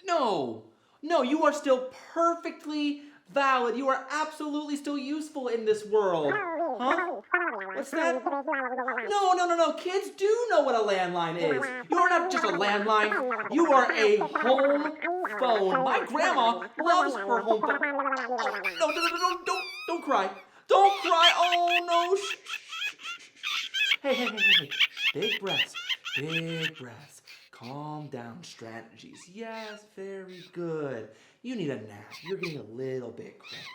No, no, you are still perfectly valid. You are absolutely still useful in this world. Huh? What's that? No, no, no, no. Kids do know what a landline is. You are not just a landline. You are a home phone. My grandma loves her home phone. Oh, no, no, no, no, don't cry. Don't cry. Oh, no. Shh, shh, shh, shh. Hey, hey, hey, hey, hey. Big breaths. Big breaths. Calm down strategies. Yes, very good. You need a nap. You're getting a little bit cranky.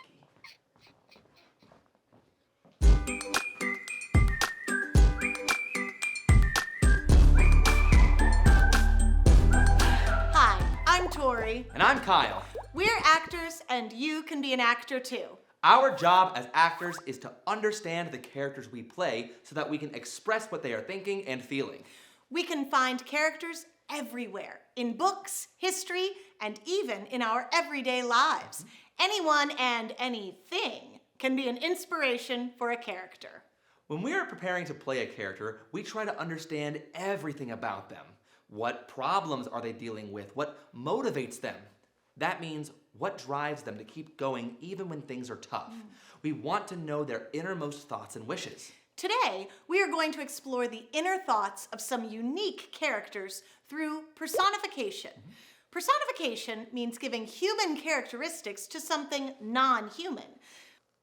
Hi, I'm Tori. And I'm Kyle. We're actors, and you can be an actor too. Our job as actors is to understand the characters we play so that we can express what they are thinking and feeling. We can find characters everywhere, in books, history, and even in our everyday lives. Anyone and anything can be an inspiration for a character. When we are preparing to play a character, we try to understand everything about them. What problems are they dealing with? What motivates them? That means what drives them to keep going even when things are tough. We want to know their innermost thoughts and wishes. Today, we are going to explore the inner thoughts of some unique characters through personification. Personification means giving human characteristics to something non-human.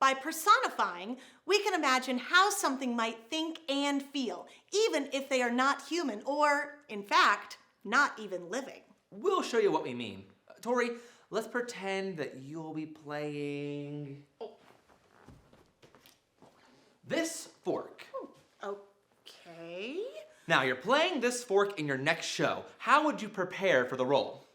By personifying, we can imagine how something might think and feel, even if they are not human or, in fact, not even living. We'll show you what we mean. Tori, let's pretend that you'll be playing this fork. Okay. Now, you're playing this fork in your next show. How would you prepare for the role?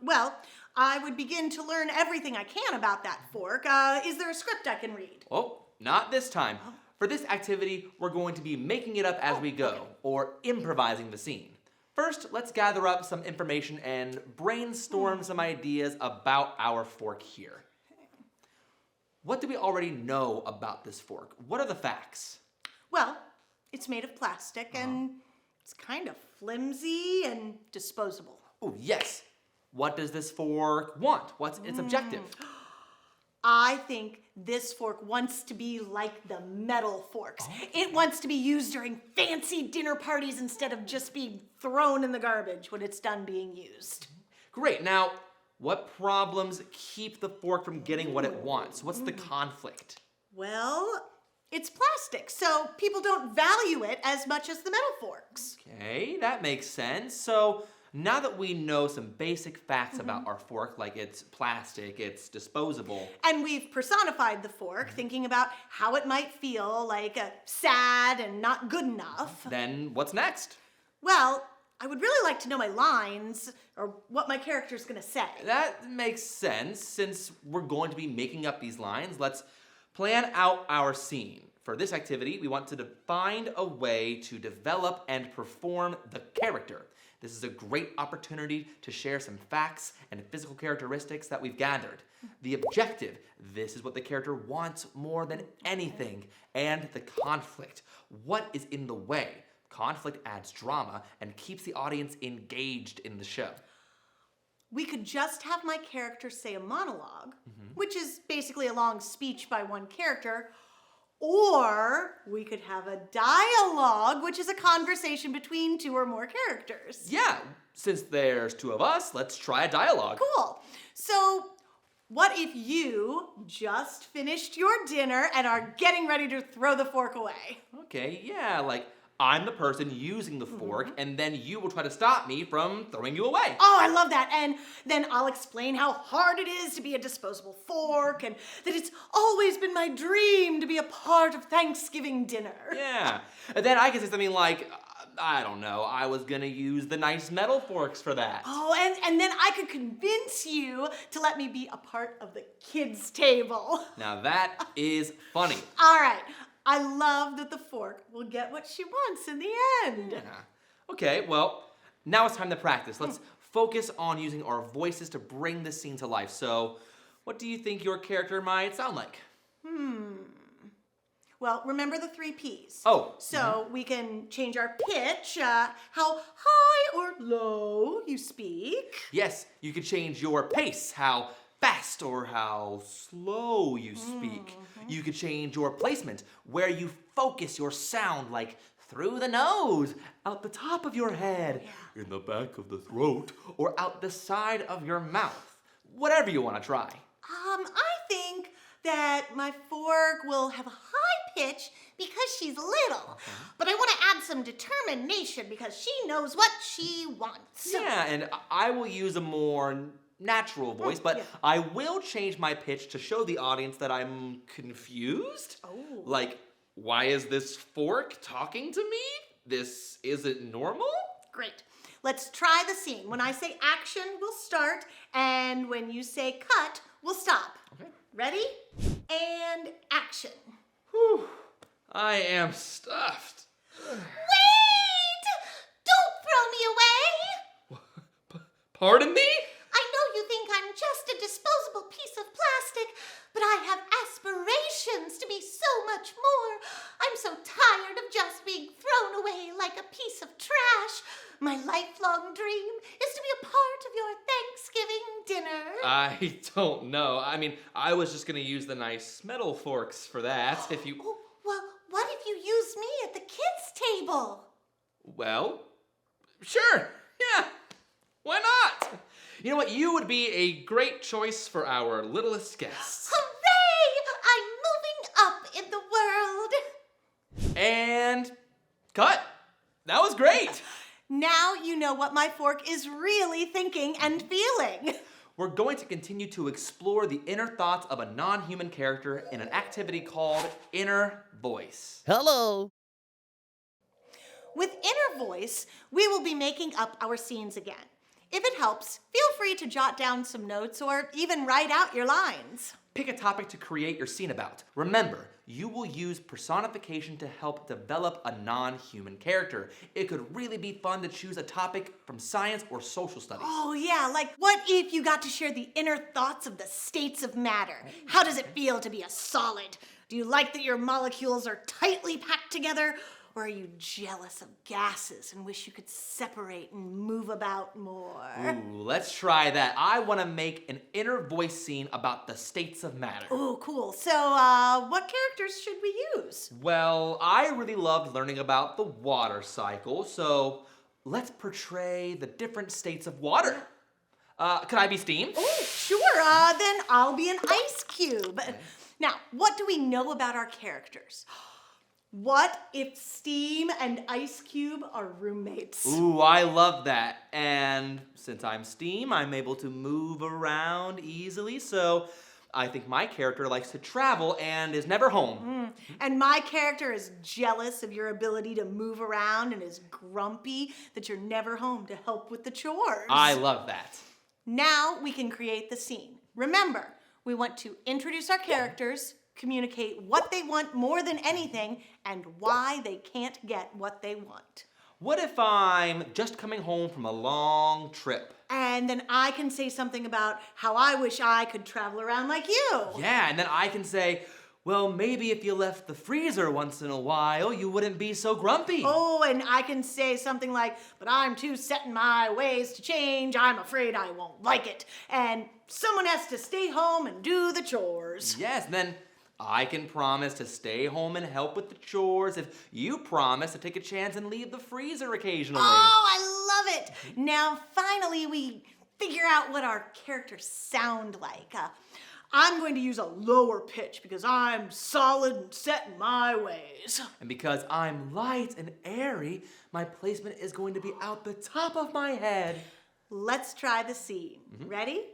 Well, I would begin to learn everything I can about that fork. Is there a script I can read? Oh, not this time. For this activity, we're going to be making it up as we go, or improvising the scene. First, let's gather up some information and brainstorm some ideas about our fork here. What do we already know about this fork? What are the facts? Well, it's made of plastic and it's kind of flimsy and disposable. Oh, yes. What does this fork want? What's its objective? I think this fork wants to be like the metal forks. It wants to be used during fancy dinner parties instead of just being thrown in the garbage when it's done being used. Great. Now, what problems keep the fork from getting what it wants? What's the conflict? Well, it's plastic, so people don't value it as much as the metal forks. Okay, that makes sense. So now that we know some basic facts about our fork, like it's plastic, it's disposable. And we've personified the fork, thinking about how it might feel like sad and not good enough. Then what's next? Well, I would really like to know my lines, or what my character's gonna say. That makes sense. Since we're going to be making up these lines, let's plan out our scene. For this activity, we want to find a way to develop and perform the character. This is a great opportunity to share some facts and physical characteristics that we've gathered. The objective, this is what the character wants more than anything, and the conflict. What is in the way? Conflict adds drama and keeps the audience engaged in the show. We could just have my character say a monologue, which is basically a long speech by one character, or we could have a dialogue, which is a conversation between two or more characters. Yeah, since there's two of us, let's try a dialogue. Cool. So, what if you just finished your dinner and are getting ready to throw the fork away? Okay, yeah, like I'm the person using the fork, and then you will try to stop me from throwing you away. Oh, I love that. And then I'll explain how hard it is to be a disposable fork and that it's always been my dream to be a part of Thanksgiving dinner. Yeah, and then I can say something like, I don't know, I was gonna use the nice metal forks for that. Oh, and then I could convince you to let me be a part of the kids' table. Now that is funny. All right. I love that the fork will get what she wants in the end. Yeah. Okay, well, now it's time to practice. Let's focus on using our voices to bring this scene to life. So, what do you think your character might sound like? Well, remember the 3 Ps. Oh. So we can change our pitch, how high or low you speak. Yes, you could change your pace, how fast or how slow you speak. You could change your placement, where you focus your sound, like through the nose, out the top of your head, in the back of the throat, or out the side of your mouth. Whatever you want to try. I think that my fork will have a high pitch because she's little. But I want to add some determination because she knows what she wants. Yeah, and I will use a more natural voice, but I will change my pitch to show the audience that I'm confused. Oh. Like, why is this fork talking to me? This isn't normal? Great. Let's try the scene. When I say action, we'll start, and when you say cut, we'll stop. Okay. Ready? And action. Whew. I am stuffed. Wait! Don't throw me away! Pardon me? I know you think I'm just a disposable piece of plastic, but I have aspirations to be so much more. I'm so tired of just being thrown away like a piece of trash. My lifelong dream is to be a part of your Thanksgiving dinner. I don't know. I mean, I was just gonna use the nice metal forks for that, if you... Oh, well, what if you use me at the kids' table? Well, sure, yeah, why not? You know what, you would be a great choice for our littlest guests. Hooray! I'm moving up in the world. And cut. That was great. Now you know what my fork is really thinking and feeling. We're going to continue to explore the inner thoughts of a non-human character in an activity called Inner Voice. Hello. With Inner Voice, we will be making up our scenes again. If it helps, feel free to jot down some notes or even write out your lines. Pick a topic to create your scene about. Remember, you will use personification to help develop a non-human character. It could really be fun to choose a topic from science or social studies. Oh yeah, like what if you got to share the inner thoughts of the states of matter? How does it feel to be a solid? Do you like that your molecules are tightly packed together? Or are you jealous of gases and wish you could separate and move about more? Ooh, let's try that. I want to make an inner voice scene about the states of matter. Oh, cool. So, what characters should we use? Well, I really loved learning about the water cycle, so let's portray the different states of water. Could I be steam? Oh, sure. Then I'll be an ice cube. Now, what do we know about our characters? What if Steam and Ice Cube are roommates? Ooh, I love that. And since I'm Steam, I'm able to move around easily, so I think my character likes to travel and is never home. And my character is jealous of your ability to move around and is grumpy that you're never home to help with the chores. I love that. Now we can create the scene. Remember, we want to introduce our characters, communicate what they want more than anything, and why they can't get what they want. What if I'm just coming home from a long trip? And then I can say something about how I wish I could travel around like you. Yeah, and then I can say, well, maybe if you left the freezer once in a while, you wouldn't be so grumpy. Oh, and I can say something like, but I'm too set in my ways to change. I'm afraid I won't like it. And someone has to stay home and do the chores. Yes, and then I can promise to stay home and help with the chores if you promise to take a chance and leave the freezer occasionally. Oh, I love it. Now, finally, we figure out what our characters sound like. I'm going to use a lower pitch because I'm solid and set in my ways. And because I'm light and airy, my placement is going to be out the top of my head. Let's try the scene. Ready?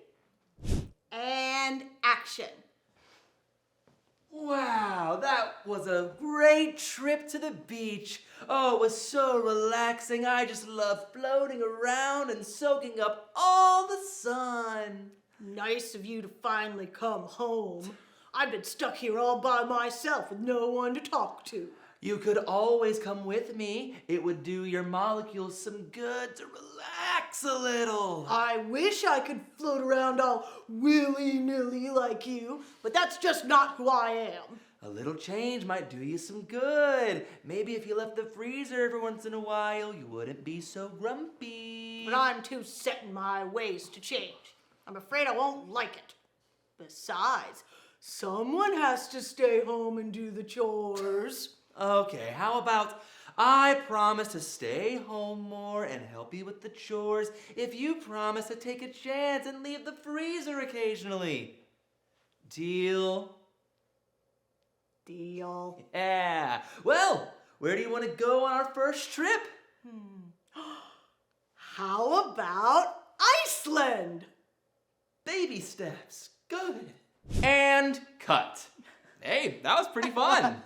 And action. Wow, that was a great trip to the beach. Oh, it was so relaxing. I just love floating around and soaking up all the sun. Nice of you to finally come home. I've been stuck here all by myself with no one to talk to. You could always come with me. It would do your molecules some good to relax a little. I wish I could float around all willy-nilly like you, but that's just not who I am. A little change might do you some good. Maybe if you left the freezer every once in a while, you wouldn't be so grumpy. But I'm too set in my ways to change. I'm afraid I won't like it. Besides, someone has to stay home and do the chores. Okay, how about I promise to stay home more and help you with the chores if you promise to take a chance and leave the freezer occasionally. Deal? Deal. Yeah. Well, where do you want to go on our first trip? How about Iceland? Baby steps. Good. And cut. Hey, that was pretty fun.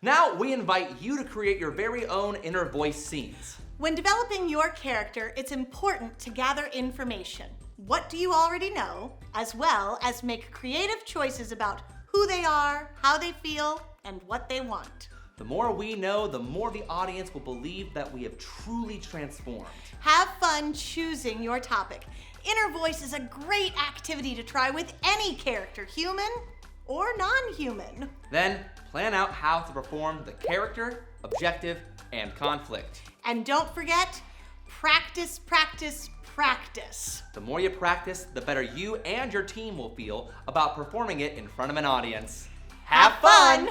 Now we invite you to create your very own inner voice scenes. When developing your character, it's important to gather information. What do you already know, as well as make creative choices about who they are, how they feel, and what they want. The more we know, the more the audience will believe that we have truly transformed. Have fun choosing your topic. Inner voice is a great activity to try with any character, human or non-human. Then plan out how to perform the character, objective, and conflict. And don't forget, practice, practice, practice. The more you practice, the better you and your team will feel about performing it in front of an audience. Have fun!